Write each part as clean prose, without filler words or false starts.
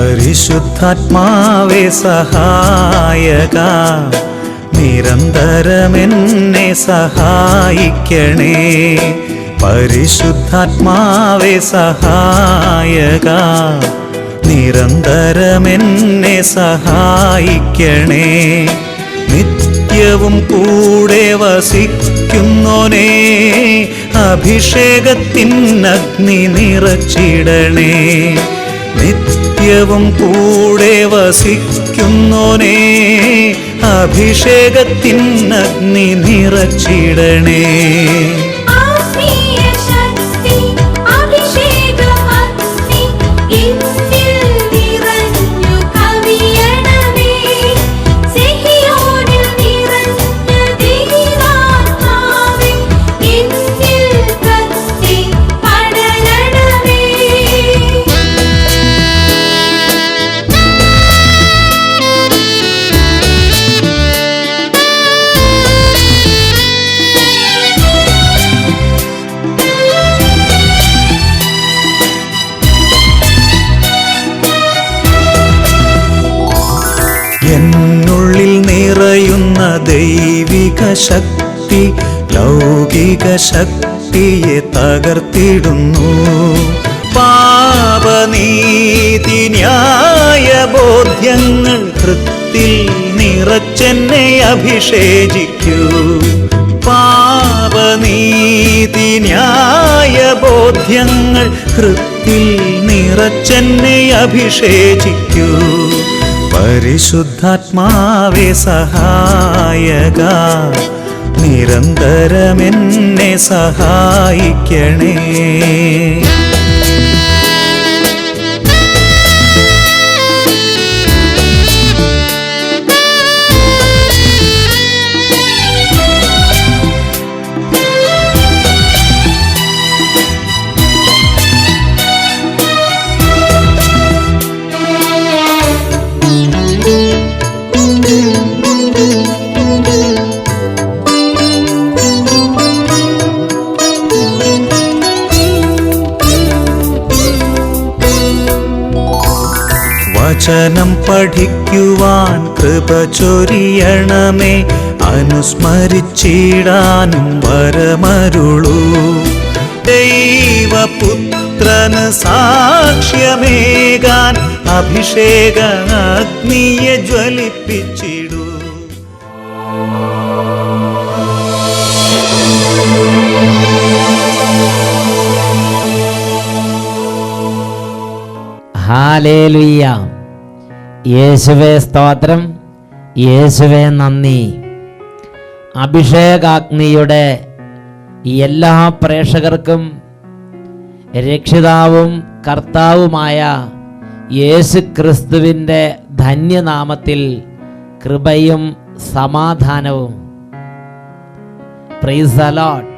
പരിശുദ്ധാത്മാവേ സഹായക, നിരന്തരമെന്നെ സഹായിക്കണേ. പരിശുദ്ധാത്മാവേ സഹായക, നിരന്തരമെന്നെ സഹായിക്കണേ. നിത്യവും കൂടെ വസിക്കുന്നോനേ, അഭിഷേകത്തിനഗ്നി നിറച്ചിടണേ. നിത്യവും കൂടെ വസിക്കുന്നോനേ, അഭിഷേകത്തിനഗ്നി നിറച്ചിടണേ. എന്നുള്ളിൽ നിറയുന്ന ദൈവിക ശക്തി ലൗകിക ശക്തിയെ തകർത്തിടുന്നു. പാപനീതി ന്യായ ബോധ്യങ്ങൾ ഹൃത്തിൽ നിറച്ചെന്നെ അഭിഷേചിക്കൂ. പാപനീതി ന്യായ ബോധ്യങ്ങൾ ഹൃത്തിൽ നിറച്ചെന്നെ അഭിഷേചിക്കൂ. പരിശുദ്ധാത്മാവേ സഹായക, നിരന്തരമെന്നെ സഹായിക്കണേ. വചനം പഠിക്കുവാൻ കൃപ ചൊരിയണമേ. അനുസ്മരിച്ചിടാനും വരമരുളൂ. ദൈവപുത്രന് സാക്ഷ്യമേകാൻ അഭിഷേക അഗ്നിയെ ജ്വലിപ്പിച്ചിടൂ. ഹല്ലേലൂയ. യേശുവേ സ്തോത്രം, യേശുവേ നന്ദി. അഭിഷേകാഗ്നിയുടെ എല്ലാ പ്രേക്ഷകർക്കും രക്ഷിതാവും കർത്താവുമായ യേശു ക്രിസ്തുവിൻ്റെ ധന്യനാമത്തിൽ കൃപയും സമാധാനവും. Price the Lord.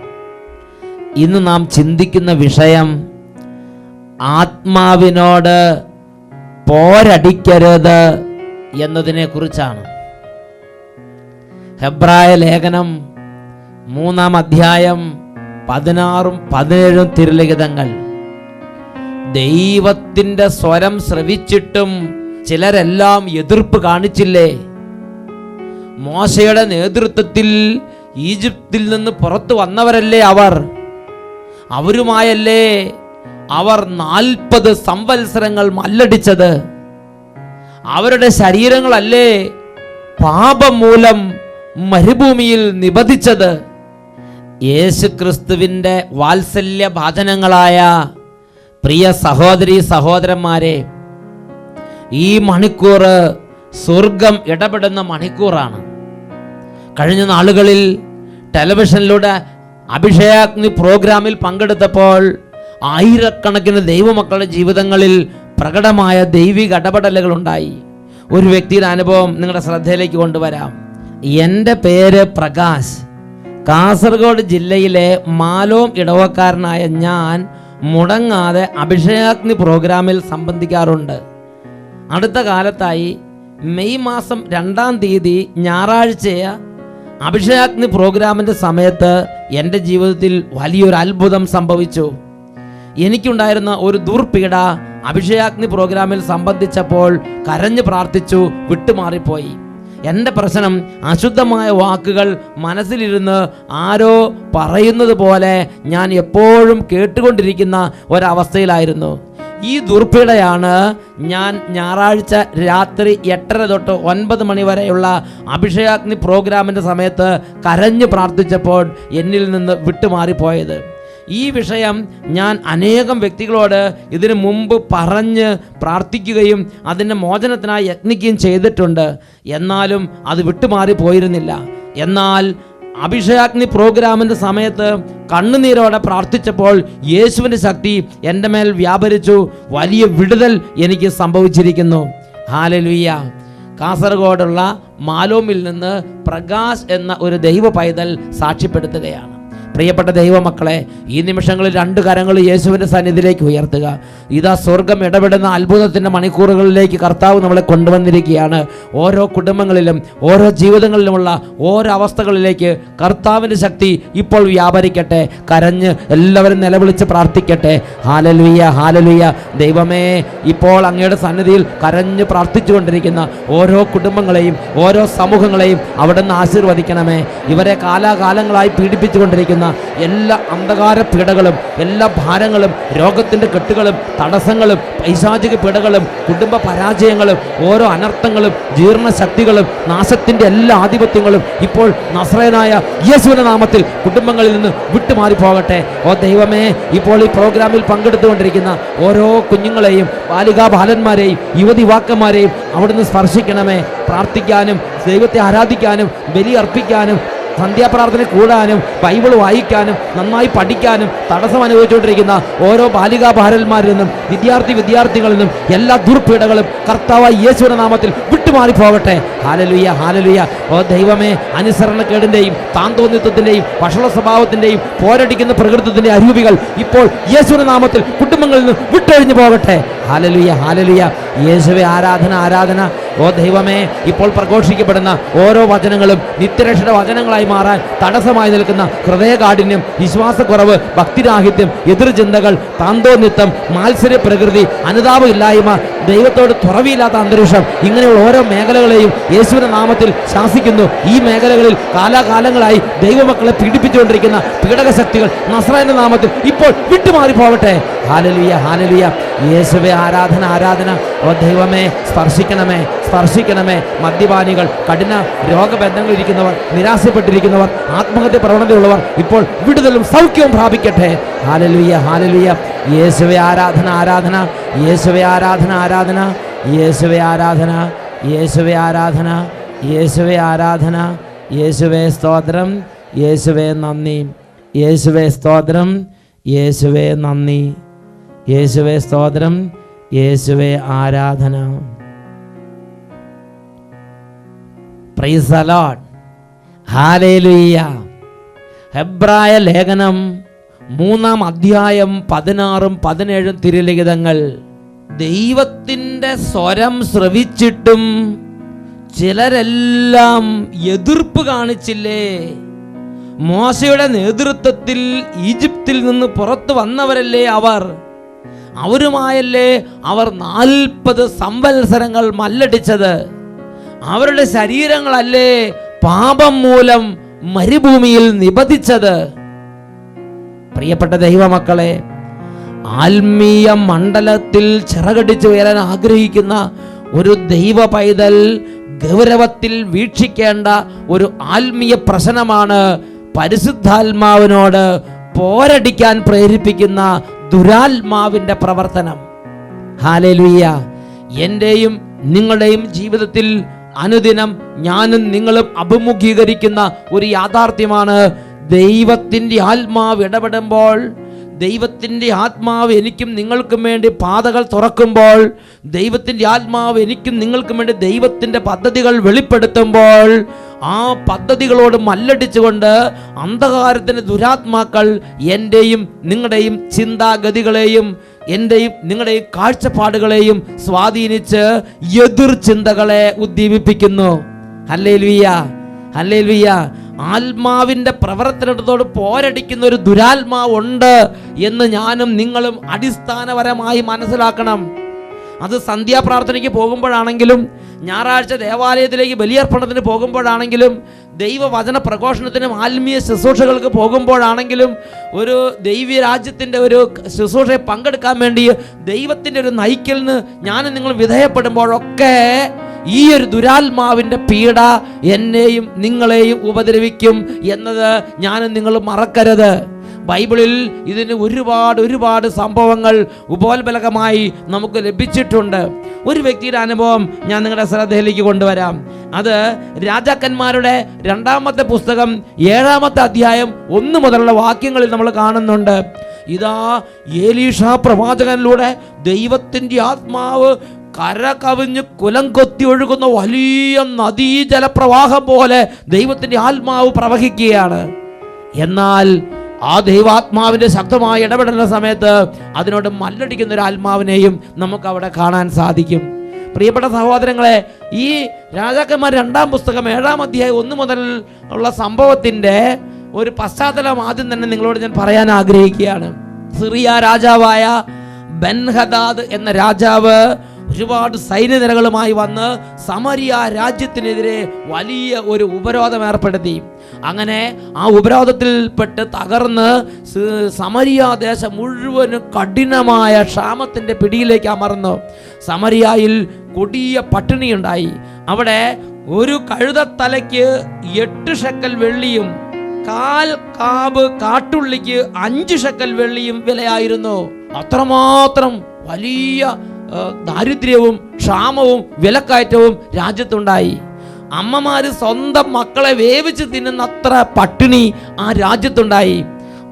ഇന്ന് നാം ചിന്തിക്കുന്ന വിഷയം ആത്മാവിനോട് പോരടിക്കരുത് എന്നതിനെ കുറിച്ചാണ്. ഹെബ്രായ ലേഖനം 3-ാം അധ്യായം 16-17 തിരുലിഖിതങ്ങൾ. ദൈവത്തിൻ്റെ സ്വരം ശ്രവിച്ചിട്ടും ചിലരെല്ലാം എതിർപ്പ് കാണിച്ചില്ലേ? മോശയുടെ നേതൃത്വത്തിൽ ഈജിപ്തിൽ നിന്ന് പുറത്തു വന്നവരല്ലേ അവരുമായല്ലേ അവർ 40 സംവത്സരങ്ങൾ മല്ലടിച്ചത്? അവരുടെ ശരീരങ്ങളല്ലേ പാപം മൂലം മരുഭൂമിയിൽ നിബദിച്ചത്? യേശുക്രിസ്തുവിൻ്റെ വാത്സല്യഭാജനങ്ങളായ പ്രിയ സഹോദരീ സഹോദരന്മാരെ, ഈ മണിക്കൂർ സ്വർഗം ഇടപെടുന്ന മണിക്കൂറാണ്. കഴിഞ്ഞ നാളുകളിൽ ടെലിവിഷനിലൂടെ അഭിഷേകാഗ്നി പ്രോഗ്രാമിൽ പങ്കെടുത്തപ്പോൾ ആയിരക്കണക്കിന് ദൈവമക്കളുടെ ജീവിതങ്ങളിൽ പ്രകടമായ ദൈവിക ഇടപെടലുകൾ ഉണ്ടായി. ഒരു വ്യക്തിയുടെ അനുഭവം നിങ്ങളുടെ ശ്രദ്ധയിലേക്ക് കൊണ്ടുവരാം. എൻ്റെ പേര് പ്രകാശ്. കാസർഗോഡ് ജില്ലയിലെ മാലോം ഇടവക്കാരനായ ഞാൻ മുടങ്ങാതെ അഭിഷേകാഗ്നി പ്രോഗ്രാമിൽ സംബന്ധിക്കാറുണ്ട്. അടുത്ത കാലത്തായി മെയ് മാസം 2-ാം തീയതി ഞായറാഴ്ചയ അഭിഷേകാഗ്നി പ്രോഗ്രാമിൻ്റെ സമയത്ത് എൻ്റെ ജീവിതത്തിൽ വലിയൊരു അത്ഭുതം സംഭവിച്ചു. എനിക്കുണ്ടായിരുന്ന ഒരു ദുർപീഡ അഭിഷേകാഗ്നി പ്രോഗ്രാമിൽ സംബന്ധിച്ചപ്പോൾ കരഞ്ഞു പ്രാർത്ഥിച്ചു, വിട്ടുമാറിപ്പോയി. എൻ്റെ പ്രശ്നം അശുദ്ധമായ വാക്കുകൾ മനസ്സിലിരുന്ന് ആരോ പറയുന്നത് പോലെ ഞാൻ എപ്പോഴും കേട്ടുകൊണ്ടിരിക്കുന്ന ഒരവസ്ഥയിലായിരുന്നു. ഈ ദുർപീഡയാണ് ഞാൻ ഞായറാഴ്ച രാത്രി 8:30 തൊട്ട് 9 മണി വരെയുള്ള അഭിഷേകാഗ്നി പ്രോഗ്രാമിൻ്റെ സമയത്ത് കരഞ്ഞു പ്രാർത്ഥിച്ചപ്പോൾ എന്നിൽ നിന്ന് വിട്ടുമാറിപ്പോയത്. ഈ വിഷയം ഞാൻ അനേകം വ്യക്തികളോട് ഇതിനു മുമ്പ് പറഞ്ഞ് പ്രാർത്ഥിക്കുകയും അതിൻ്റെ മോചനത്തിനായി യത്നിക്കുകയും ചെയ്തിട്ടുണ്ട്. എന്നാലും അത് വിട്ടുമാറി പോയിരുന്നില്ല. എന്നാൽ അഭിഷേകാഗ്നി പ്രോഗ്രാമിൻ്റെ സമയത്ത് കണ്ണുനീരോടെ പ്രാർത്ഥിച്ചപ്പോൾ യേശുവിൻ്റെ ശക്തി എൻ്റെ മേൽ വ്യാപരിച്ചു. വലിയ വിടുതൽ എനിക്ക് സംഭവിച്ചിരിക്കുന്നു. ഹല്ലേലൂയ. കാസർഗോഡുള്ള മാലോമിൽ നിന്ന് പ്രകാശ് എന്ന ഒരു ദൈവ പൈതൽ സാക്ഷ്യപ്പെടുത്തുകയാണ്. പ്രിയപ്പെട്ട ദൈവമക്കളെ, ഈ നിമിഷങ്ങളിൽ 2 കരങ്ങൾ യേശുവിൻ്റെ സന്നിധിയിലേക്ക് ഉയർത്തുക. ഇതാ സ്വർഗം ഇടപെടുന്ന അത്ഭുതത്തിൻ്റെ മണിക്കൂറുകളിലേക്ക് കർത്താവ് നമ്മളെ കൊണ്ടുവന്നിരിക്കുകയാണ്. ഓരോ കുടുംബങ്ങളിലും ഓരോ ജീവിതങ്ങളിലുമുള്ള ഓരോ അവസ്ഥകളിലേക്ക് കർത്താവിൻ്റെ ശക്തി ഇപ്പോൾ വ്യാപരിക്കട്ടെ. കരഞ്ഞ് എല്ലാവരും നിലവിളിച്ച് പ്രാർത്ഥിക്കട്ടെ. Hallelujah, hallelujah. ദൈവമേ, ഇപ്പോൾ അങ്ങയുടെ സന്നിധിയിൽ കരഞ്ഞ് പ്രാർത്ഥിച്ചു കൊണ്ടിരിക്കുന്ന ഓരോ കുടുംബങ്ങളെയും ഓരോ സമൂഹങ്ങളെയും അവിടുന്ന് ആശീർവദിക്കണമേ. ഇവരെ കാലാകാലങ്ങളായി പീഡിപ്പിച്ചുകൊണ്ടിരിക്കുന്ന എല്ലാ അന്ധകാര പീഡകളും, എല്ലാ ഭാരങ്ങളും, രോഗത്തിൻ്റെ കെട്ടുകളും, തടസ്സങ്ങളും, പൈശാചിക പീഡകളും, കുടുംബ പരാജയങ്ങളും, ഓരോ അനർത്ഥങ്ങളും, ജീർണശക്തികളും, നാശത്തിൻ്റെ എല്ലാ ആധിപത്യങ്ങളും ഇപ്പോൾ നസ്രയനായ യേശുവിന്റെ നാമത്തിൽ കുടുംബങ്ങളിൽ നിന്ന് വിട്ടുമാറിപ്പോകട്ടെ. ഓ ദൈവമേ, ഇപ്പോൾ ഈ പ്രോഗ്രാമിൽ പങ്കെടുത്തുകൊണ്ടിരിക്കുന്ന ഓരോ കുഞ്ഞുങ്ങളെയും, ബാലികാ ബാലന്മാരെയും, യുവതി യുവാക്കന്മാരെയും അവിടുന്ന് സ്പർശിക്കണമേ. പ്രാർത്ഥിക്കാനും ദൈവത്തെ ആരാധിക്കാനും ബലി അർപ്പിക്കാനും സന്ധ്യാപ്രാർത്ഥന കൂടാനും ബൈബിൾ വായിക്കാനും നന്നായി പഠിക്കാനും തടസ്സം അനുഭവിച്ചുകൊണ്ടിരിക്കുന്ന ഓരോ ബാലികാ ബാലന്മാരിൽ നിന്നും വിദ്യാർത്ഥികളിൽ നിന്നും എല്ലാ ദുർപീഡകളും കർത്താവായ യേശുവിന്റെ നാമത്തിൽ വിട്ടുമാറിപ്പോകട്ടെ. Hallelujah, hallelujah. ഓ ദൈവമേ, അനുസരണക്കേടിൻ്റെയും താന്തോന്നിത്വത്തിൻ്റെയും വഷള സ്വഭാവത്തിൻ്റെയും പോരടിക്കുന്ന പ്രകൃതത്തിൻ്റെ അരൂപികൾ ഇപ്പോൾ യേശുവിന്റെ നാമത്തിൽ കുടുംബങ്ങളിൽ നിന്ന് വിട്ടൊഴിഞ്ഞു പോകട്ടെ. Hallelujah, hallelujah. യേശുവേ, ആരാധന, ആരാധന. ഓ ദൈവമേ, ഇപ്പോൾ പ്രഘോഷിക്കപ്പെടുന്ന ഓരോ വചനങ്ങളും നിത്യരക്ഷയുടെ വചനങ്ങളായി മാറാൻ തടസ്സമായി നിൽക്കുന്ന ഹൃദയകാഠിന്യം, വിശ്വാസക്കുറവ്, ഭക്തിരാഹിത്യം, എതിർചിന്തകൾ, താന്തോന്നിത്വം, മാത്സര്യ പ്രകൃതി, അനുതാപമില്ലായ്മ, ദൈവത്തോട് തുറവിയില്ലാത്ത അന്തരീക്ഷം, ഇങ്ങനെയുള്ള ഓരോ മേഖലകളെയും യേശുവിന്റെ നാമത്തിൽ ശാസിക്കുന്നു. ഈ മേഖലകളിൽ കാലാകാലങ്ങളായി ദൈവമക്കളെ പീഡിപ്പിച്ചുകൊണ്ടിരിക്കുന്ന പീഡക ശക്തികൾ നസ്രായന്റെ നാമത്തിൽ ഇപ്പോൾ വിട്ടുമാറിപ്പോകട്ടെ. Hallelujah, hallelujah. യേശുവേ, ആരാധന, ആരാധന. ഓ ദൈവമേ, സ്പർശിക്കണമേ, സ്പർശിക്കണമേ. മദ്യപാനികൾ, കഠിന രോഗബന്ധങ്ങളിരിക്കുന്നവർ, നിരാശപ്പെട്ടിരിക്കുന്നവർ, ആത്മഹത്യ പ്രവണതയുള്ളവർ ഇപ്പോൾ വിടുതലും സൗഖ്യവും പ്രാപിക്കട്ടെ. Hallelujah, hallelujah. യേശുവേ, ആരാധന, ആരാധന. യേശുവേ, ആരാധന, ആരാധന. യേശുവേ, ആരാധന. യേശുവേ, ആരാധന. യേശുവേ, ആരാധന. യേശുവേ, സ്തോത്രം. യേശുവേ, നന്ദി. യേശുവേ, സ്തോത്രം. യേശുവേ, നന്ദി. യേശുവേ, സ്തോത്രം. യേശുവേ, ആരാധന. Price the Lord. ഹല്ലേലൂയ. ഹെബ്രായ ലേഖനം 3-ാം അധ്യായം 16-ഉം 17-ഉം തിരുലിഖിതങ്ങൾ. ദൈവത്തിൻ്റെ സ്വരം ശ്രവിച്ചിട്ടും ചിലരെല്ലാം എതിർപ്പ് കാണിച്ചില്ലേ? മോശയുടെ നേതൃത്വത്തിൽ ഈജിപ്തിൽ നിന്ന് പുറത്തു വന്നവരല്ലേ അവർ? അവരുമായല്ലേ അവർ 40 സംവത്സരങ്ങൾ മല്ലടിച്ചത്? അവരുടെ ശരീരങ്ങളല്ലേ പാപം മൂലം മരുഭൂമിയിൽ നിബദിച്ചത്? പ്രിയപ്പെട്ട ദൈവമക്കളെ, ആത്മീയ മണ്ഡലത്തിൽ ചിറകടിച്ചു ഉയരാൻ ആഗ്രഹിക്കുന്ന ഒരു ദൈവ പൈതൽ ഗൗരവത്തിൽ വീക്ഷിക്കേണ്ട ഒരു ആത്മീയ പ്രശ്നമാണ് പരിശുദ്ധാത്മാവിനോട് പോരടിക്കാൻ പ്രേരിപ്പിക്കുന്ന ദുരാത്മാവിൻ്റെ പ്രവർത്തനം. ഹല്ലേലൂയ. എൻ്റെയും നിങ്ങളുടെയും ജീവിതത്തിൽ അനുദിനം ഞാനും നിങ്ങളും അഭിമുഖീകരിക്കുന്ന ഒരു യാഥാർത്ഥ്യമാണ്, ദൈവത്തിൻ്റെ ആത്മാവ് ഇടപെടുമ്പോൾ, ദൈവത്തിൻ്റെ ആത്മാവ് എനിക്കും നിങ്ങൾക്കും വേണ്ടി പാതകൾ തുറക്കുമ്പോൾ, ദൈവത്തിൻ്റെ ആത്മാവ് എനിക്കും നിങ്ങൾക്കും വേണ്ടി ദൈവത്തിൻ്റെ പദ്ധതികൾ വെളിപ്പെടുത്തുമ്പോൾ, ആ പദ്ധതികളോട് മല്ലടിച്ചുകൊണ്ട് അന്ധകാരത്തിൻ്റെ ദുരാത്മാക്കൾ എൻ്റെയും നിങ്ങളുടെയും ചിന്താഗതികളെയും എൻ്റെയും നിങ്ങളുടെയും കാഴ്ചപ്പാടുകളെയും സ്വാധീനിച്ച് എതിർ ചിന്തകളെ ഉദ്ദീപിപ്പിക്കുന്നു. Hallelujah, hallelujah. ആത്മാവിൻ്റെ പ്രവർത്തനത്തോട് പോരടിക്കുന്ന ഒരു ദുരാത്മാവുണ്ട് എന്ന് ഞാനും നിങ്ങളും അടിസ്ഥാനപരമായി മനസ്സിലാക്കണം. അത് സന്ധ്യാപ്രാർത്ഥനയ്ക്ക് പോകുമ്പോഴാണെങ്കിലും, ഞായറാഴ്ച ദേവാലയത്തിലേക്ക് ബലിയർപ്പണത്തിന് പോകുമ്പോഴാണെങ്കിലും, ദൈവവചന പ്രഘോഷണത്തിനും ആത്മീയ ശുശ്രൂഷകൾക്ക് പോകുമ്പോഴാണെങ്കിലും, ഒരു ദൈവീയ രാജ്യത്തിൻ്റെ ഒരു ശുശ്രൂഷയെ പങ്കെടുക്കാൻ വേണ്ടി ദൈവത്തിൻ്റെ ഒരു നയിക്കലിന് ഞാനും നിങ്ങൾ വിധേയപ്പെടുമ്പോഴൊക്കെ ഈ ഒരു ദുരാത്മാവിൻ്റെ പീഡ എന്നെയും നിങ്ങളെയും ഉപദ്രവിക്കും എന്നത് ഞാനും നിങ്ങൾ മറക്കരുത്. ബൈബിളിൽ ഇതിന് ഒരുപാട് സംഭവങ്ങൾ ഉപോത്ബലകമായി നമുക്ക് ലഭിച്ചിട്ടുണ്ട്. ഒരു വ്യക്തിയുടെ അനുഭവം ഞാൻ നിങ്ങളുടെ ശ്രദ്ധയിലേക്ക് കൊണ്ടുവരാം. അത് രാജാക്കന്മാരുടെ 2-ാമത്തെ പുസ്തകം 7-ാമത്തെ അധ്യായം 1 മുതലുള്ള വാക്യങ്ങളിൽ നമ്മൾ കാണുന്നുണ്ട്. ഇതാ ഏലീഷ പ്രവാചകനിലൂടെ ദൈവത്തിൻ്റെ ആത്മാവ് കര കവിഞ്ഞ് കുലം കൊത്തി ഒഴുകുന്ന വലിയ നദീജലപ്രവാഹം പോലെ ദൈവത്തിൻ്റെ ആത്മാവ് പ്രവഹിക്കുകയാണ്. എന്നാൽ ആ ദൈവാത്മാവിൻ്റെ ശക്തമായ ഇടപെടുന്ന സമയത്ത് അതിനോട് മല്ലടിക്കുന്ന ഒരു ആത്മാവിനെയും നമുക്ക് അവിടെ കാണാൻ സാധിക്കും. പ്രിയപ്പെട്ട സഹോദരങ്ങളെ, ഈ രാജാക്കന്മാർ 2-ാം പുസ്തകം 7-ാം അധ്യായം 1 മുതൽ ഉള്ള സംഭവത്തിൻ്റെ ഒരു പശ്ചാത്തലം ആദ്യം തന്നെ നിങ്ങളോട് ഞാൻ പറയാൻ ആഗ്രഹിക്കുകയാണ്. സിറിയ രാജാവായ ബെൻഹദാദ് എന്ന രാജാവ് ഒരുപാട് സൈന്യനിരകളുമായി വന്ന് സമരിയ രാജ്യത്തിനെതിരെ വലിയ ഒരു ഉപരോധം ഏർപ്പെടുത്തി. അങ്ങനെ ആ ഉപരോധത്തിൽപ്പെട്ട് തകർന്ന് സമരിയ ദേശം മുഴുവനും കഠിനമായ ക്ഷാമത്തിൻ്റെ പിടിയിലേക്ക് അമർന്നു. സമരിയായിൽ കൊടിയ പട്ടിണിയുണ്ടായി. അവിടെ ഒരു കഴുതത്തലയ്ക്ക് 8 ഷെക്കൽ വെള്ളിയും 1/4 കാബ് കാട്ടുള്ളിക്ക് 5 ഷെക്കൽ വെള്ളിയും വിലയായിരുന്നു. അത്രമാത്രം വലിയ ദാരിദ്ര്യവും ക്ഷാമവും വിലക്കയറ്റവും രാജ്യത്തുണ്ടായി. അമ്മമാര് സ്വന്തം മക്കളെ വേവിച്ച് തിന്നുന്നത്ര പട്ടിണി ആ രാജ്യത്തുണ്ടായി.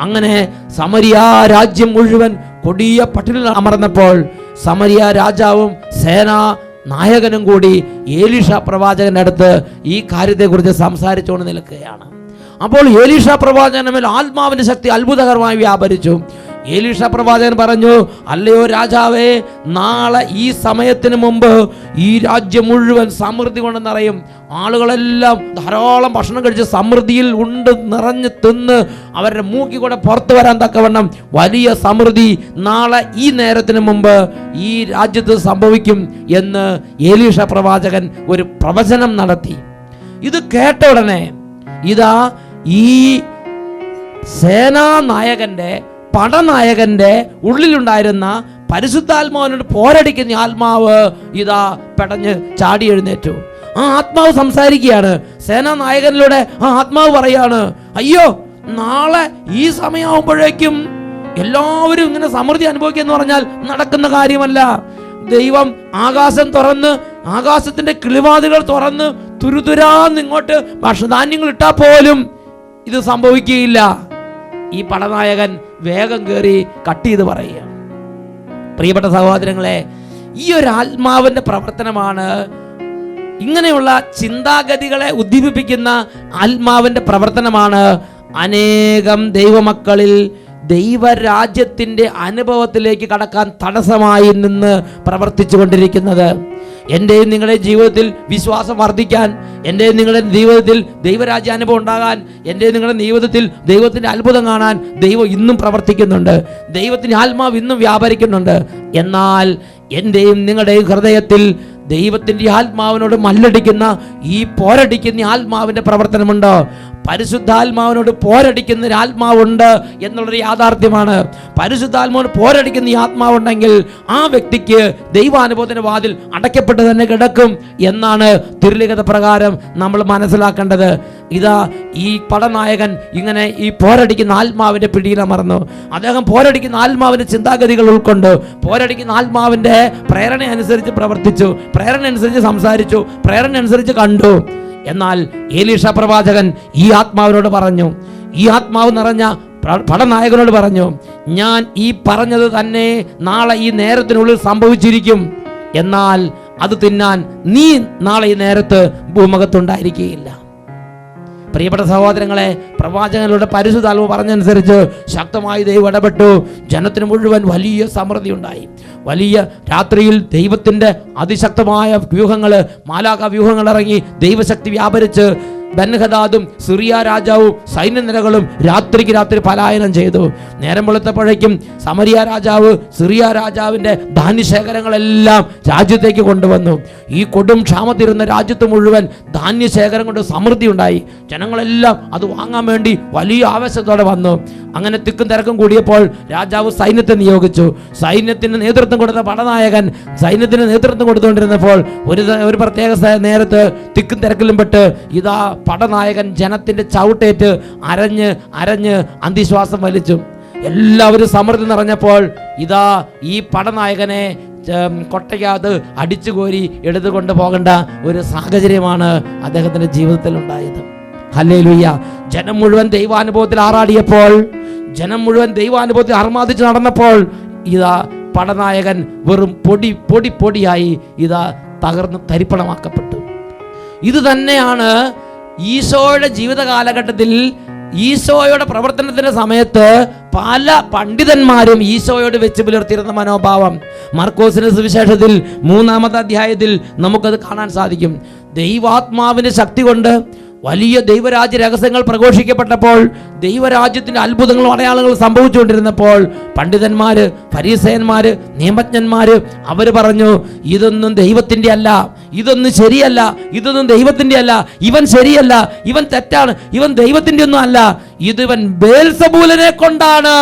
അങ്ങനെ സമരിയ രാജ്യം മുഴുവൻ കൊടിയ പട്ടിണിയിൽ അമർന്നപ്പോൾ സമരിയ രാജാവും സേനാ നായകനും കൂടി ഏലീഷ പ്രവാചകന്റെ അടുത്ത് ഈ കാര്യത്തെക്കുറിച്ച് സംസാരിച്ചുകൊണ്ട് നിൽക്കുകയാണ്. അപ്പോൾ ഏലീഷ പ്രവാചകന്റെ മേൽ ആത്മാവിന്റെ ശക്തി അത്ഭുതകരമായി വ്യാപരിച്ചു. ഏലീഷ പ്രവാചകൻ പറഞ്ഞു, അല്ലയോ രാജാവേ, നാളെ ഈ സമയത്തിന് മുമ്പ് ഈ രാജ്യം മുഴുവൻ സമൃദ്ധി കൊണ്ട് നിറയും. ആളുകളെല്ലാം ധാരാളം ഭക്ഷണം കഴിച്ച് സമൃദ്ധിയിൽ ഉണ്ട് നിറഞ്ഞ് തിന്ന് അവരുടെ മൂക്കി കൂടെ പുറത്തു വരാൻ തക്കവണ്ണം വലിയ സമൃദ്ധി നാളെ ഈ നേരത്തിന് മുമ്പ് ഈ രാജ്യത്ത് സംഭവിക്കും എന്ന് ഏലീഷ പ്രവാചകൻ ഒരു പ്രവചനം നടത്തി. ഇത് കേട്ട ഉടനെ ഇതാ ഈ സേനാനായകന്റെ പടനായകന്റെ ഉള്ളിലുണ്ടായിരുന്ന പരിശുദ്ധാത്മാവിനോട് പോരടിക്കുന്ന ആത്മാവ് ഇതാ പെടഞ്ഞ് ചാടി എഴുന്നേറ്റു. ആ ആത്മാവ് സംസാരിക്കുകയാണ്. സേനാനായകനിലൂടെ ആ ആത്മാവ് പറയാണ്, അയ്യോ, നാളെ ഈ സമയമാകുമ്പോഴേക്കും എല്ലാവരും ഇങ്ങനെ സമൃദ്ധി അനുഭവിക്കുക എന്ന് പറഞ്ഞാൽ നടക്കുന്ന കാര്യമല്ല. ദൈവം ആകാശം തുറന്ന്, ആകാശത്തിന്റെ കിളിവാതിലുകൾ തുറന്ന് തുരുതുരാന്നിങ്ങോട്ട് ഭക്ഷണധാന്യങ്ങൾ ഇട്ടാൽ പോലും ഇത് സംഭവിക്കുകയില്ല. ഈ പടനായകൻ വേഗം കയറി കട്ട് ചെയ്ത് പറയുക. പ്രിയപ്പെട്ട സഹോദരങ്ങളെ, ഈ ഒരു ആത്മാവിന്റെ പ്രവർത്തനമാണ്, ഇങ്ങനെയുള്ള ചിന്താഗതികളെ ഉദ്ദീപിപ്പിക്കുന്ന ആത്മാവിന്റെ പ്രവർത്തനമാണ് അനേകം ദൈവമക്കളിൽ ദൈവരാജ്യത്തിന്റെ അനുഭവത്തിലേക്ക് കടക്കാൻ തടസ്സമായി നിന്ന് പ്രവർത്തിച്ചു കൊണ്ടിരിക്കുന്നത്. എൻ്റെയും നിങ്ങളുടെ ജീവിതത്തിൽ വിശ്വാസം വർദ്ധിക്കാൻ, എൻ്റെയും നിങ്ങളുടെ ജീവിതത്തിൽ ദൈവരാജ്യ അനുഭവം ഉണ്ടാകാൻ, എൻ്റെയും നിങ്ങളുടെ ജീവിതത്തിൽ ദൈവത്തിൻ്റെ അത്ഭുതം കാണാൻ ദൈവം ഇന്നും പ്രവർത്തിക്കുന്നുണ്ട്. ദൈവത്തിൻ്റെ ആത്മാവ് ഇന്നും വ്യാപരിക്കുന്നുണ്ട്. എന്നാൽ എൻ്റെയും നിങ്ങളുടെയും ഹൃദയത്തിൽ ദൈവത്തിൻ്റെ ആത്മാവിനോട് മല്ലടിക്കുന്ന ഈ പോരടിക്കുന്ന ആത്മാവിൻ്റെ പ്രവർത്തനമുണ്ട്. പരിശുദ്ധാത്മാവിനോട് പോരടിക്കുന്ന ഒരു ആത്മാവുണ്ട് എന്നുള്ളൊരു യാഥാർത്ഥ്യമാണ്. പരിശുദ്ധാത്മാവിനോട് പോരടിക്കുന്ന ഈ ആത്മാവുണ്ടെങ്കിൽ ആ വ്യക്തിക്ക് ദൈവാനുഭവത്തിന്റെ വാതിൽ അടയ്ക്കപ്പെട്ട് തന്നെ കിടക്കും എന്നാണ് തിരുലിഖിത പ്രകാരം നമ്മൾ മനസ്സിലാക്കേണ്ടത്. ഇതാ ഈ പടനായകൻ ഇങ്ങനെ ഈ പോരടിക്കുന്ന ആത്മാവിന്റെ പിടിയിലമർന്നു. അദ്ദേഹം പോരടിക്കുന്ന ആത്മാവിന്റെ ചിന്താഗതികൾ ഉൾക്കൊണ്ട്, പോരടിക്കുന്ന ആത്മാവിന്റെ പ്രേരണ അനുസരിച്ച് പ്രവർത്തിച്ചു, പ്രേരണ അനുസരിച്ച് സംസാരിച്ചു, പ്രേരണ അനുസരിച്ച് കണ്ടു. എന്നാൽ ഏലീഷ പ്രവാചകൻ ഈ ആത്മാവിനോട് പറഞ്ഞു, ഈ ആത്മാവ് നിറഞ്ഞ പടനായകനോട് പറഞ്ഞു, ഞാൻ ഈ പറഞ്ഞത് തന്നെ നാളെ ഈ നേരത്തിനുള്ളിൽ സംഭവിച്ചിരിക്കും. എന്നാൽ അത് തിന്നാൻ നീ നാളെ ഈ നേരത്ത് ഭൂമുഖത്തുണ്ടായിരിക്കുകയില്ല. പ്രിയപ്പെട്ട സഹോദരങ്ങളെ, പ്രവാചകനിലൂടെ പരിശുദ്ധാത്മാവ് പറഞ്ഞനുസരിച്ച് ശക്തമായി ദൈവം ഇടപെട്ടു. ജനത്തിന് മുഴുവൻ വലിയ സമൃദ്ധി ഉണ്ടായി. വലിയ രാത്രിയിൽ ദൈവത്തിൻ്റെ അതിശക്തമായ വ്യൂഹങ്ങൾ, മാലാഖ വ്യൂഹങ്ങൾ ഇറങ്ങി ദൈവശക്തി വ്യാപരിച്ച് ബെൻഹദാദും സിറിയ രാജാവും സൈന്യനിരകളും രാത്രിക്ക് രാത്രി പലായനം ചെയ്തു. നേരം വെളുത്തപ്പോഴേക്കും സമരിയ രാജാവ് സിറിയ രാജാവിൻ്റെ ധാന്യശേഖരങ്ങളെല്ലാം രാജ്യത്തേക്ക് കൊണ്ടുവന്നു. ഈ കൊടും ക്ഷാമത്തിരുന്ന രാജ്യത്ത് മുഴുവൻ ധാന്യശേഖരം കൊണ്ട് സമൃദ്ധി ഉണ്ടായി. ജനങ്ങളെല്ലാം അത് വാങ്ങാൻ വേണ്ടി വലിയ ആവേശത്തോടെ വന്നു. അങ്ങനെ തിക്കും തിരക്കും കൂടിയപ്പോൾ രാജാവ് സൈന്യത്തെ നിയോഗിച്ചു. സൈന്യത്തിന് നേതൃത്വം കൊടുത്ത പടനായകൻ സൈന്യത്തിന് നേതൃത്വം കൊടുത്തുകൊണ്ടിരുന്നപ്പോൾ ഒരു പ്രത്യേക നേരത്ത് തിക്കും തിരക്കിലും പെട്ട് ഇതാ പടനായകൻ ജനത്തിൻ്റെ ചവിട്ടേറ്റ് അരഞ്ഞ് അന്തിശ്വാസം വലിച്ചു. എല്ലാവരും സമൃദ്ധി നിറഞ്ഞപ്പോൾ ഇതാ ഈ പടനായകനെ കൊട്ടയ്ക്കകത്ത് അടിച്ചുകോരി എടുത്തുകൊണ്ട് പോകേണ്ട ഒരു സാഹചര്യമാണ് അദ്ദേഹത്തിൻ്റെ ജീവിതത്തിൽ ഉണ്ടായത്. ഹല്ലേലൂയ. ജനം മുഴുവൻ ദൈവാനുഭവത്തിൽ ആറാടിയപ്പോൾ, ജനം മുഴുവൻ ദൈവാനുഭവത്തിൽ അർമാദിച്ച് നടന്നപ്പോൾ ഇതാ പടനായകൻ വെറും പൊടിയായി ഇതാ തകർന്ന് തരിപ്പണമാക്കപ്പെട്ടു. ഇത് തന്നെയാണ് ഈശോയുടെ ജീവിത കാലഘട്ടത്തിൽ ഈശോയുടെ പ്രവർത്തനത്തിന്റെ സമയത്ത് പല പണ്ഡിതന്മാരും ഈശോയോട് വെച്ച് പുലർത്തിയിരുന്ന മനോഭാവം. മർക്കോസിന്റെ സുവിശേഷത്തിൽ 3-ാമത്തെ അധ്യായത്തിൽ നമുക്കത് കാണാൻ സാധിക്കും. ദൈവാത്മാവിന്റെ ശക്തി കൊണ്ട് വലിയ ദൈവരാജ്യ രഹസ്യങ്ങൾ പ്രഘോഷിക്കപ്പെട്ടപ്പോൾ, ദൈവരാജ്യത്തിൻ്റെ അത്ഭുതങ്ങളും അടയാളങ്ങളും സംഭവിച്ചുകൊണ്ടിരുന്നപ്പോൾ പണ്ഡിതന്മാര്, ഫരീസയന്മാര്, നിയമജ്ഞന്മാര് അവർ പറഞ്ഞു, ഇതൊന്നും ദൈവത്തിൻ്റെ അല്ല, ഇതൊന്നും ശരിയല്ല, ഇതൊന്നും ദൈവത്തിൻ്റെ അല്ല, ഇവൻ ശരിയല്ല, ഇവൻ തെറ്റാണ്, ഇവൻ ദൈവത്തിൻ്റെ ഒന്നും അല്ല, ഇതിവൻ ബേൽസബൂലിനെ കൊണ്ടാണ്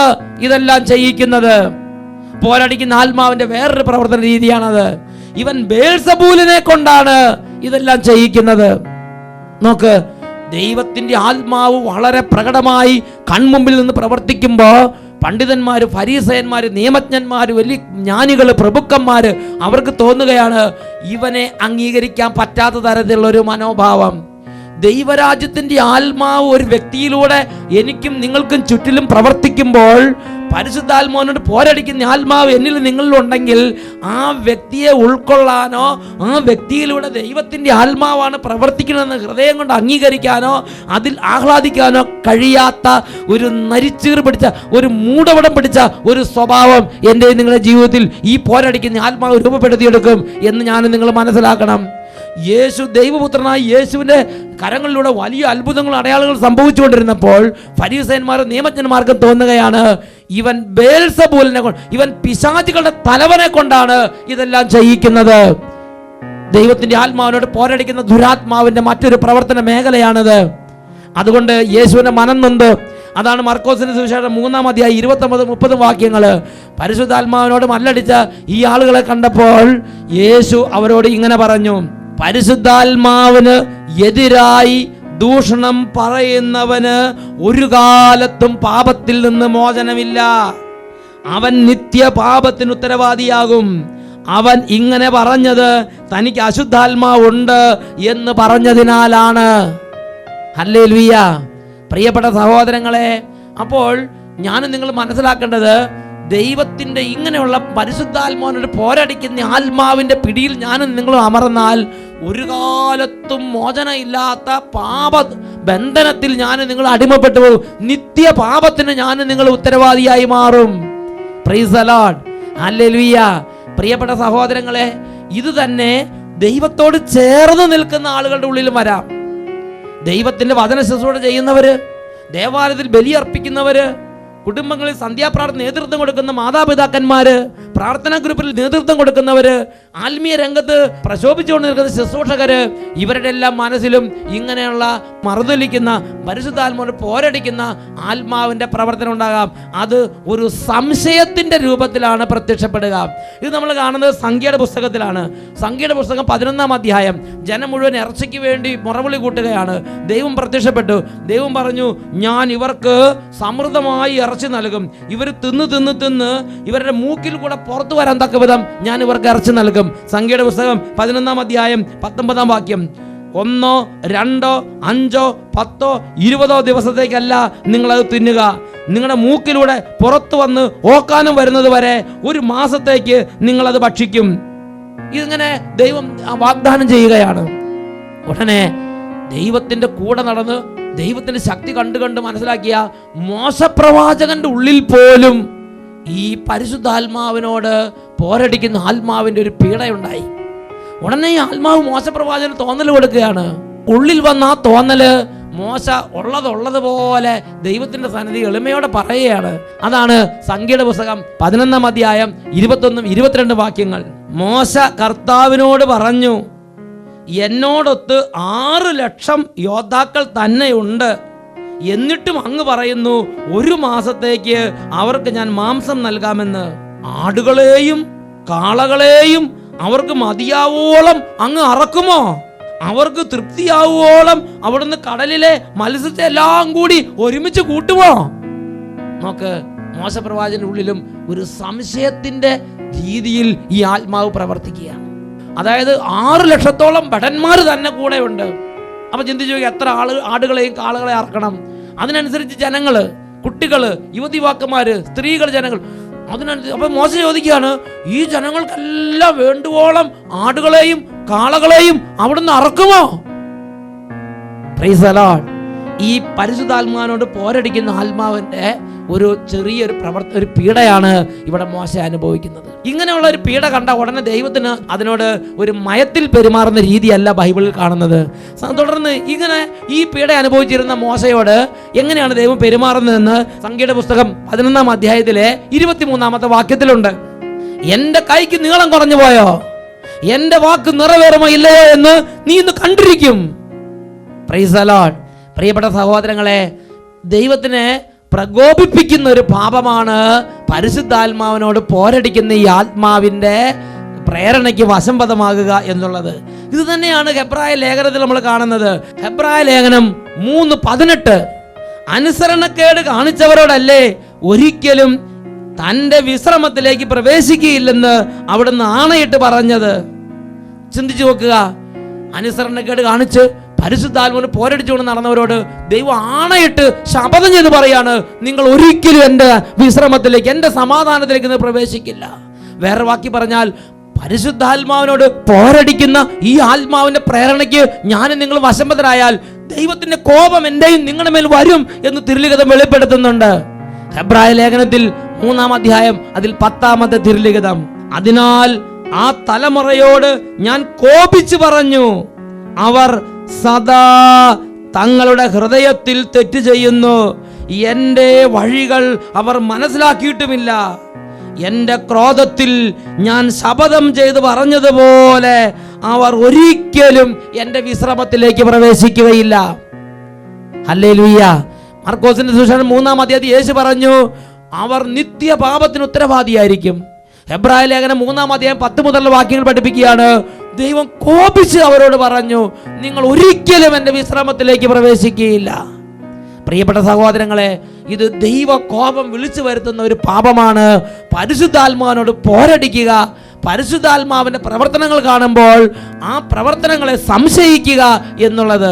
ഇതെല്ലാം ചെയ്യിക്കുന്നത്. പോരടിക്കുന്ന ആത്മാവിന്റെ വേറൊരു പ്രവർത്തന രീതിയാണത്. ഇവൻ ബേൽസബൂലിനെ കൊണ്ടാണ് ഇതെല്ലാം ചെയ്യിക്കുന്നത്. നോക്ക്, ദൈവത്തിൻ്റെ ആത്മാവ് വളരെ പ്രകടമായി കൺമുമ്പിൽ നിന്ന് പ്രവർത്തിക്കുമ്പോൾ പണ്ഡിതന്മാർ, ഫരീസയന്മാർ, നിയമജ്ഞന്മാർ, വലിയ ജ്ഞാനികൾ, പ്രഭുക്കന്മാർ അവർക്ക് തോന്നുകയാണ് ഇവനെ അംഗീകരിക്കാൻ പറ്റാത്ത തരത്തിലുള്ള ഒരു മനോഭാവം. ദൈവരാജ്യത്തിൻ്റെ ആത്മാവ് ഒരു വ്യക്തിയിലൂടെ എനിക്കും നിങ്ങൾക്കും ചുറ്റിലും പ്രവർത്തിക്കുമ്പോൾ, പരിശുദ്ധാത്മാവിനോട് പോരടിക്കുന്ന ആത്മാവ് എന്നിൽ നിങ്ങളിലുണ്ടെങ്കിൽ ആ വ്യക്തിയെ ഉൾക്കൊള്ളാനോ ആ വ്യക്തിയിലൂടെ ദൈവത്തിൻ്റെ ആത്മാവാണ് പ്രവർത്തിക്കണമെന്ന് ഹൃദയം കൊണ്ട് അംഗീകരിക്കാനോ അതിൽ ആഹ്ലാദിക്കാനോ കഴിയാത്ത ഒരു നരിച്ചീർ പിടിച്ച, ഒരു മൂടവടം പിടിച്ച ഒരു സ്വഭാവം എൻ്റെ നിങ്ങളുടെ ജീവിതത്തിൽ ഈ പോരടിക്കുന്ന ആത്മാവ് രൂപപ്പെടുത്തിയെടുക്കും എന്ന് ഞാൻ നിങ്ങൾ മനസ്സിലാക്കണം. യേശു ദൈവപുത്രനായ യേശുവിൻ്റെ കരങ്ങളിലൂടെ വലിയ അത്ഭുതങ്ങളും അടയാളങ്ങൾ സംഭവിച്ചുകൊണ്ടിരുന്നപ്പോൾ ഫരീസയന്മാരും നിയമജ്ഞന്മാർക്കും തോന്നുകയാണ് ഇവൻ ബേൽസബൂലിനെ കൊണ്ട്, ഇവൻ പിശാചുകളുടെ തലവനെ കൊണ്ടാണ് ഇതെല്ലാം ചെയ്യിക്കുന്നത്. ദൈവത്തിൻ്റെ ആത്മാവിനോട് പോരടിക്കുന്ന ദുരാത്മാവിൻ്റെ മറ്റൊരു പ്രവർത്തന മേഖലയാണിത്. അതുകൊണ്ട് യേശുവിൻ്റെ മനം നൊന്ത്, അതാണ് മർക്കോസിന്റെ സുവിശേഷം 3-ാം അധ്യായം 29-30 വാക്യങ്ങൾ. പരിശുദ്ധാത്മാവിനോട് മല്ലടിച്ച ഈ ആളുകളെ കണ്ടപ്പോൾ യേശു അവരോട് ഇങ്ങനെ പറഞ്ഞു, പരിശുദ്ധാത്മാവിന് എതിരായി ദൂഷണം പറയുന്നവന് ഒരു കാലത്തും പാപത്തിൽ നിന്ന് മോചനമില്ല, അവൻ നിത്യപാപത്തിന് ഉത്തരവാദിയാകും. അവൻ ഇങ്ങനെ പറഞ്ഞത് തനിക്ക് അശുദ്ധാത്മാവുണ്ട് എന്ന് പറഞ്ഞതിനാലാണ്. ഹല്ലേലൂയ. പ്രിയപ്പെട്ട സഹോദരങ്ങളെ, അപ്പോൾ ഞാനും നിങ്ങൾ മനസ്സിലാക്കേണ്ടത്, ദൈവത്തിൻ്റെ ഇങ്ങനെയുള്ള പരിശുദ്ധാത്മാവിനോട് പോരടിക്കുന്ന ആത്മാവിൻ്റെ പിടിയിൽ ഞാനും നിങ്ങളും അമർന്നാൽ ഒരു കാലത്തും മോചനമില്ലാത്ത പാപ ബന്ധനത്തിൽ ഞാനും നിങ്ങൾ അടിമപ്പെട്ടു പോകും. നിത്യ പാപത്തിന് ഞാനും നിങ്ങൾ ഉത്തരവാദിയായി മാറും. Price the Lord. ഹല്ലേലൂയ. പ്രിയപ്പെട്ട സഹോദരങ്ങളെ, ഇത് തന്നെ ദൈവത്തോട് ചേർന്ന് നിൽക്കുന്ന ആളുകളുടെ ഉള്ളിലും വരാം. ദൈവത്തിൻ്റെ വചന ശുശ്രൂഷ ചെയ്യുന്നവര്, ദേവാലയത്തിൽ ബലിയർപ്പിക്കുന്നവര്, കുടുംബങ്ങളിൽ സന്ധ്യാപ്രാർത്ഥന നേതൃത്വം കൊടുക്കുന്ന മാതാപിതാക്കന്മാര്, പ്രാർത്ഥനാ ഗ്രൂപ്പിൽ നേതൃത്വം കൊടുക്കുന്നവര്, ആത്മീയ രംഗത്ത് പ്രശോഭിച്ചുകൊണ്ട് നിൽക്കുന്ന ശുശ്രൂഷകര്, ഇവരുടെ എല്ലാം മനസ്സിലും ഇങ്ങനെയുള്ള മറുതലിക്കുന്ന പരിശുദ്ധാത്മാവിനോട് പോരടിക്കുന്ന ആത്മാവിൻ്റെ പ്രവർത്തനം ഉണ്ടാകാം. അത് ഒരു സംശയത്തിൻ്റെ രൂപത്തിലാണ് പ്രത്യക്ഷപ്പെടുക. ഇത് നമ്മൾ കാണുന്നത് സംഖ്യയുടെ പുസ്തകത്തിലാണ്. സംഖ്യയുടെ പുസ്തകം 11-ാം അധ്യായം. ജനം മുഴുവൻ ഇറച്ചിക്ക് വേണ്ടി മുറവിളി കൂട്ടുകയാണ്. ദൈവം പ്രത്യക്ഷപ്പെട്ടു. ദൈവം പറഞ്ഞു, ഞാൻ ഇവർക്ക് സമൃദ്ധമായി ഇറച്ചി നൽകും. ഇവർ തിന്ന് ഇവരുടെ മൂക്കിൽ കൂടെ പുറത്തു വരാൻ തക്ക വിധം ഞാൻ ഇവർക്ക് ഇറച്ചി നൽകും. സംഖ്യയുടെ പുസ്തകം 11-ാം അധ്യായം 19-ാം വാക്യം. 1, 2, 5, 10, 20 ദിവസത്തേക്കല്ല നിങ്ങളത് തിന്നുക. നിങ്ങളുടെ മൂക്കിലൂടെ പുറത്തു വന്ന് ഓക്കാനം വരുന്നത് വരെ 1 മാസത്തേക്ക് നിങ്ങളത് ഭക്ഷിക്കും. ഇതിങ്ങനെ ദൈവം വാഗ്ദാനം ചെയ്യുകയാണ്. ഉടനെ ദൈവത്തിൻ്റെ കൂടെ നടന്ന് ദൈവത്തിൻ്റെ ശക്തി കണ്ട് മനസ്സിലാക്കിയ മോശപ്രവാചകന്റെ ഉള്ളിൽ പോലും ഈ പരിശുദ്ധാത്മാവിനോട് പോരടിക്കുന്ന ആത്മാവിൻ്റെ ഒരു പീഡയുണ്ടായി. ഉടനെ ഈ ആത്മാവ് മോശപ്രവാചകന് തോന്നൽ കൊടുക്കുകയാണ്, ഉള്ളിൽ വന്ന ആ തോന്നല് മോശ ഉള്ളതുപോലെ ദൈവത്തിന്റെ സന്നിധി എളിമയോടെ പറയുകയാണ്. അതാണ് സംഖ്യയുടെ പുസ്തകം 11 അധ്യായം 21, 22 വാക്യങ്ങൾ. മോശ കർത്താവിനോട് പറഞ്ഞു, എന്നോടൊത്ത് 6,00,000 യോദ്ധാക്കൾ തന്നെയുണ്ട്, എന്നിട്ടും അങ്ങ് പറയുന്നു 1 മാസത്തേക്ക് അവർക്ക് ഞാൻ മാംസം നൽകാമെന്ന്. ആടുകളെയും കാളകളെയും അവർക്ക് മതിയാവോളം അങ്ങ് അറക്കുമോ? അവർക്ക് തൃപ്തിയാവോളം അവിടുന്ന് കടലിലെ മത്സ്യത്തെ എല്ലാം കൂടി ഒരുമിച്ച് കൂട്ടുമോ? നോക്ക്, മോശ പ്രവാചകന്റെ ഉള്ളിലും ഒരു സംശയത്തിന്റെ രീതിയിൽ ഈ ആത്മാവ് പ്രവർത്തിക്കുകയാണ്. അതായത് 6,00,000 ഭടന്മാർ തന്നെ കൂടെ ഉണ്ട്. അപ്പൊ ചിന്തിച്ചു, എത്ര ആടുകളെയും കാളകളെയും അറക്കണം? അതിനനുസരിച്ച് ജനങ്ങള്, കുട്ടികള്, യുവതിവാക്കന്മാര്, സ്ത്രീകൾ, ജനങ്ങൾ അതിനനുസരിച്ച്. അപ്പൊ മോശ ചോദിക്കുകയാണ്, ഈ ജനങ്ങൾക്കെല്ലാം വേണ്ടുവോളം ആടുകളെയും കാളകളെയും അവിടുന്ന് അറക്കുമോ? Price the Lord. ഈ പരിശുദ്ധാത്മാവിനോട് പോരടിക്കുന്ന ആത്മാവിന്റെ ഒരു ചെറിയൊരു ഒരു പീഡയാണ് ഇവിടെ മോശ അനുഭവിക്കുന്നത്. ഇങ്ങനെയുള്ള ഒരു പീഡ കണ്ട ഉടനെ ദൈവത്തിന് അതിനോട് ഒരു മയത്തിൽ പെരുമാറുന്ന രീതിയല്ല ബൈബിളിൽ കാണുന്നത്. തുടർന്ന് ഇങ്ങനെ ഈ പീഡ അനുഭവിച്ചിരുന്ന മോശയോട് എങ്ങനെയാണ് ദൈവം പെരുമാറുന്നതെന്ന് സംഖ്യയുടെ പുസ്തകം 11 അധ്യായത്തിലെ 23 വാക്യത്തിലുണ്ട്. എന്റെ കൈക്ക് നീളം കുറഞ്ഞു പോയോ? എന്റെ വാക്ക് നിറവേറുമോ ഇല്ലയോ എന്ന് നീ ഇന്ന് കണ്ടിരിക്കും. Praise the lord. പ്രിയപ്പെട്ട സഹോദരങ്ങളെ, ദൈവത്തിനെ പ്രകോപിപ്പിക്കുന്ന ഒരു പാപമാണ് പരിശുദ്ധാത്മാവിനോട് പോരടിക്കുന്ന ഈ ആത്മാവിന്റെ പ്രേരണയ്ക്ക് വശംവദമാകുക എന്നുള്ളത്. ഇത് തന്നെയാണ് ഹെബ്രായ ലേഖനത്തിൽ നമ്മൾ കാണുന്നത്. ഹെബ്രായ ലേഖനം 3:18 അനുസരണക്കേട് കാണിച്ചവരോടല്ലേ ഒരിക്കലും തന്റെ വിശ്രമത്തിലേക്ക് പ്രവേശിക്കുകയില്ലെന്ന് അവിടുന്ന് ആണയിട്ട് പറഞ്ഞത്. ചിന്തിച്ചു നോക്കുക, അനുസരണക്കേട് കാണിച്ച് പരിശുദ്ധാത്മാവിന് പോരടിച്ചുകൊണ്ട് നടന്നവരോട് ദൈവം ആണയിട്ട് ശപഥം ചെയ്ത് പറയാണ്, നിങ്ങൾ ഒരിക്കലും എൻ്റെ വിശ്രമത്തിലേക്ക്, എൻ്റെ സമാധാനത്തിലേക്ക് പ്രവേശിക്കില്ല. വേറെ വാക്കി പറഞ്ഞാൽ, പരിശുദ്ധാത്മാവിനോട് പോരടിക്കുന്ന ഈ ആത്മാവിന്റെ പ്രേരണയ്ക്ക് ഞാനും നിങ്ങൾ വശംവദരായാൽ ദൈവത്തിന്റെ കോപം എന്റെയും നിങ്ങളുടെ മേൽ വരും എന്ന് തിരുലിഖിതം വെളിപ്പെടുത്തുന്നുണ്ട്. ഹെബ്രായ ലേഖനത്തിൽ 3 അധ്യായം അതിൽ 10 തിരുലിഖിതം. അതിനാൽ ആ തലമുറയോട് ഞാൻ കോപിച്ചു പറഞ്ഞു, അവർ സദാ തങ്ങളുടെ ഹൃദയത്തിൽ തെറ്റ് ചെയ്യുന്നു, എൻ്റെ വഴികൾ അവർ മനസ്സിലാക്കിയിട്ടുമില്ല. എൻ്റെ ക്രോധത്തിൽ ഞാൻ ശപഥം ചെയ്ത് പറഞ്ഞതുപോലെ അവർ ഒരിക്കലും എൻ്റെ വിശ്രമത്തിലേക്ക് പ്രവേശിക്കുകയില്ല. ഹല്ലേലൂയ. മർക്കോസിന്റെ സുവിശേഷം 3 അധ്യായത്തിൽ യേശു പറഞ്ഞു, അവർ നിത്യപാപത്തിന് ഉത്തരവാദിയായിരിക്കും. ഹെബ്രായ ലേഖനം 3 അധ്യായം 10 മുതലുള്ള വാക്യങ്ങൾ പഠിപ്പിക്കുകയാണ്, ദൈവം കോപിച്ച് അവരോട് പറഞ്ഞു, നിങ്ങൾ ഒരിക്കലും എൻ്റെ വിശ്രമത്തിലേക്ക് പ്രവേശിക്കുകയില്ല. പ്രിയപ്പെട്ട സഹോദരങ്ങളെ, ഇത് ദൈവ കോപം വിളിച്ചു വരുത്തുന്ന ഒരു പാപമാണ് പരിശുദ്ധാത്മാവിനോട് പോരടിക്കുക. പരിശുദ്ധാത്മാവിന്റെ പ്രവർത്തനങ്ങൾ കാണുമ്പോൾ ആ പ്രവർത്തനങ്ങളെ സംശയിക്കുക എന്നുള്ളത്.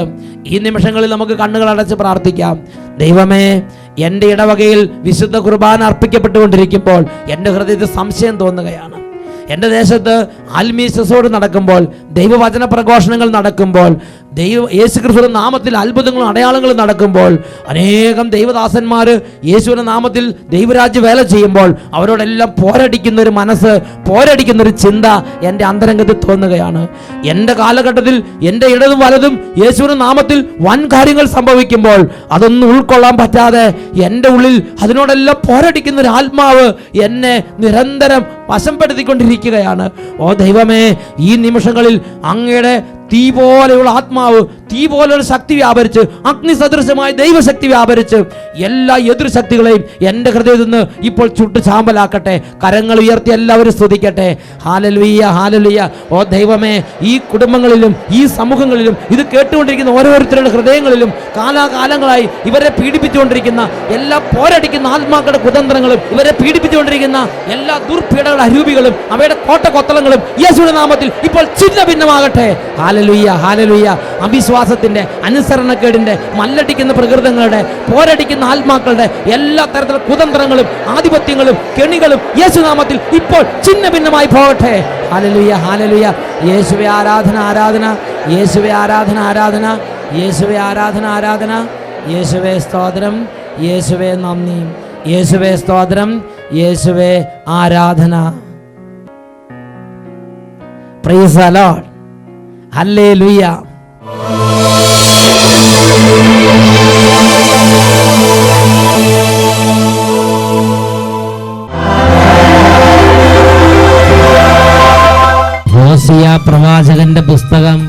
ഈ നിമിഷങ്ങളിൽ നമുക്ക് കണ്ണുകൾ അടച്ച് പ്രാർത്ഥിക്കാം. ദൈവമേ, എൻ്റെ ഇടവകയിൽ വിശുദ്ധ കുർബാന അർപ്പിക്കപ്പെട്ടുകൊണ്ടിരിക്കുമ്പോൾ എൻ്റെ ഹൃദയത്തിൽ സംശയം തോന്നുകയാണ്. എൻ്റെ ദേശത്ത് ആത്മീയ ശുശ്രൂഷ നടക്കുമ്പോൾ, ദൈവവചന പ്രഘോഷണങ്ങൾ നടക്കുമ്പോൾ, യേശുക്രിസ്തുവിന്റെ നാമത്തിൽ അത്ഭുതങ്ങളും അടയാളങ്ങളും നടക്കുമ്പോൾ, അനേകം ദൈവദാസന്മാർ യേശുവിന്റെ നാമത്തിൽ ദൈവരാജ്യ വേല ചെയ്യുമ്പോൾ അവരോടെല്ലാം പോരടിക്കുന്ന ഒരു മനസ്സ്, പോരടിക്കുന്ന ഒരു ചിന്ത എൻ്റെ അന്തരംഗത്തിൽ തോന്നുകയാണ്. എൻ്റെ കാലഘട്ടത്തിൽ എൻ്റെ ഇടതും വലതും യേശുവിന്റെ നാമത്തിൽ വൻ കാര്യങ്ങൾ സംഭവിക്കുമ്പോൾ അതൊന്നും ഉൾക്കൊള്ളാൻ പറ്റാതെ എൻ്റെ ഉള്ളിൽ അതിനോടെല്ലാം പോരടിക്കുന്ന ഒരു ആത്മാവ് എന്നെ നിരന്തരം വശംപ്പെടുത്തിക്കൊണ്ടിരിക്കുകയാണ്. ഓ ദൈവമേ, ഈ നിമിഷങ്ങളിൽ അങ്ങയുടെ തീ പോലെയുള്ള ആത്മാവ്, തീ പോലെയുള്ള ശക്തി വ്യാപരിച്ച്, അഗ്നി സദൃശമായ ദൈവശക്തി വ്യാപരിച്ച് എല്ലാ എതിർശക്തികളെയും എൻ്റെ ഹൃദയത്തിൽ നിന്ന് ഇപ്പോൾ ചുട്ട് ചാമ്പലാക്കട്ടെ. കരങ്ങൾ ഉയർത്തി എല്ലാവരും സ്തുതിക്കട്ടെ. Hallelujah, hallelujah. ഓ ദൈവമേ, ഈ കുടുംബങ്ങളിലും ഈ സമൂഹങ്ങളിലും ഇത് കേട്ടുകൊണ്ടിരിക്കുന്ന ഓരോരുത്തരുടെ ഹൃദയങ്ങളിലും കാലാകാലങ്ങളായി ഇവരെ പീഡിപ്പിച്ചുകൊണ്ടിരിക്കുന്ന എല്ലാ പോരടിക്കുന്ന ആത്മാക്കളുടെ കുതന്ത്രങ്ങളും, ഇവരെ പീഡിപ്പിച്ചുകൊണ്ടിരിക്കുന്ന എല്ലാ ദുർപീഡകളുടെ അരൂപികളും അവയുടെ കോട്ടകൊത്തളങ്ങളും യേശുവിന്റെ നാമത്തിൽ ഇപ്പോൾ ചിഹ്ന ഭിന്നമാകട്ടെ. Hallelujah, hallelujah. അവിശ്വാസത്തിന്റെ, അനുസരണക്കേടിന്റെ, മല്ലടിക്കുന്ന പ്രകൃതങ്ങളുടെ, പോരടിക്കുന്ന ആത്മാക്കളുടെ എല്ലാ തരത്തിലുള്ള കുതന്ത്രങ്ങളും ആധിപത്യങ്ങളും കെണികളും യേശുനാമത്തിൽ ഇപ്പോൾ ചിഹ്ന ഭിന്നമായി പോകട്ടെ. Hallelujah, hallelujah. യേശുവേ ആരാധന, ആരാധന. യേശുവേ ആരാധന, ആരാധന. യേശുവേ ആരാധന, ആരാധന. യേശുവേ സ്തോത്രം, യേശുവേ നന്ദി, യേശുവേ സ്തോത്രം, യേശുവേ ആരാധന. Price the Lord. Hallelujah. Hosea പ്രവാചകന്റെ പുസ്തകം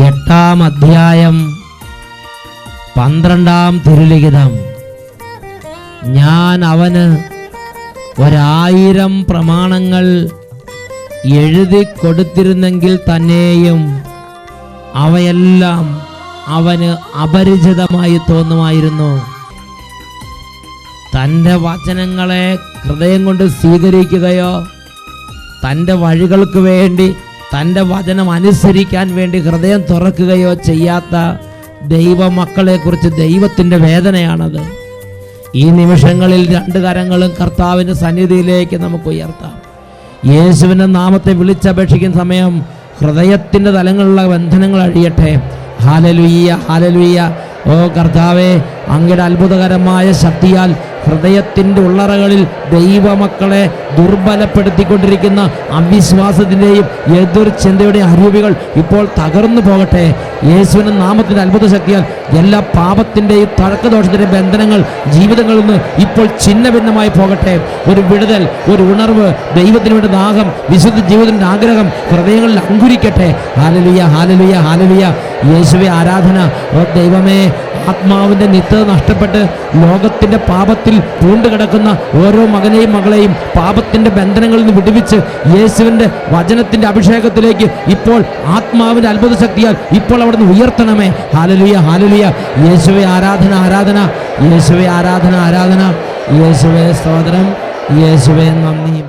8-ാം അധ്യായം 12-ാം തിരുലിഖിതം. ഞാൻ അവന് 1000 പ്രമാണങ്ങൾ എഴുതി കൊടുത്തിരുന്നെങ്കിൽ തന്നെയും അവയെല്ലാം അവന് അപരിചിതമായി തോന്നുമായിരുന്നു. തൻ്റെ വചനങ്ങളെ ഹൃദയം കൊണ്ട് സ്വീകരിക്കുകയോ തൻ്റെ വഴികൾക്ക് വേണ്ടി തൻ്റെ വചനം അനുസരിക്കാൻ വേണ്ടി ഹൃദയം തുറക്കുകയോ ചെയ്യാത്ത ദൈവമക്കളെക്കുറിച്ച് ദൈവത്തിൻ്റെ വേദനയാണത്. ഈ നിമിഷങ്ങളിൽ 2 കരങ്ങളും കർത്താവിൻ്റെ സന്നിധിയിലേക്ക് നമുക്ക് ഉയർത്താം. യേശുവിൻ്റെ നാമത്തെ വിളിച്ചപേക്ഷിക്കുന്ന സമയം ഹൃദയത്തിൻ്റെ തലങ്ങളിലുള്ള ബന്ധനങ്ങൾ അഴിയട്ടെ. Hallelujah, hallelujah. ഓ കർത്താവേ, അങ്ങയുടെ അത്ഭുതകരമായ ശക്തിയാൽ ഹൃദയത്തിൻ്റെ ഉള്ളറകളിൽ ദൈവമക്കളെ ദുർബലപ്പെടുത്തിക്കൊണ്ടിരിക്കുന്ന അവിശ്വാസത്തിൻ്റെയും എതിർ ചിന്തയുടെ അരൂപികൾ ഇപ്പോൾ തകർന്നു പോകട്ടെ. യേശുവിൻ്റെ നാമത്തിൻ്റെ അത്ഭുത ശക്തിയാൽ എല്ലാ പാപത്തിൻ്റെയും തഴക്കദോഷത്തിൻ്റെയും ബന്ധനങ്ങൾ ജീവിതങ്ങളിൽ നിന്ന് ഇപ്പോൾ ഛിന്ന ഭിന്നമായി പോകട്ടെ. ഒരു വിടുതൽ, ഒരു ഉണർവ്, ദൈവത്തിന് വേണ്ട ദാഹം, വിശുദ്ധ ജീവിതത്തിൻ്റെ ആഗ്രഹം ഹൃദയങ്ങളിൽ അങ്കുരിക്കട്ടെ. Hallelujah, hallelujah, hallelujah. യേശുവേ ആരാധന. ഓ ദൈവമേ, ആത്മാവിൻ്റെ നിത്യത നഷ്ടപ്പെട്ട് ലോകത്തിൻ്റെ പാപത്തിൽ പൂണ്ടുകിടക്കുന്ന ഓരോ മകനെയും മകളെയും പാപത്തിൻ്റെ ബന്ധനങ്ങളിൽ നിന്ന് വിടുവിച്ച് യേശുവിൻ്റെ വചനത്തിൻ്റെ അഭിഷേകത്തിലേക്ക് ഇപ്പോൾ ആത്മാവിൻ്റെ അത്ഭുത ശക്തിയാൽ ഇപ്പോൾ അവിടുന്ന് ഉയർത്തണമേ. Hallelujah, hallelujah. യേശുവേ ആരാധന, ആരാധന. യേശുവേ ആരാധന, ആരാധന. യേശുവേ സ്തോത്രം. യേശുവേ നന്ദി.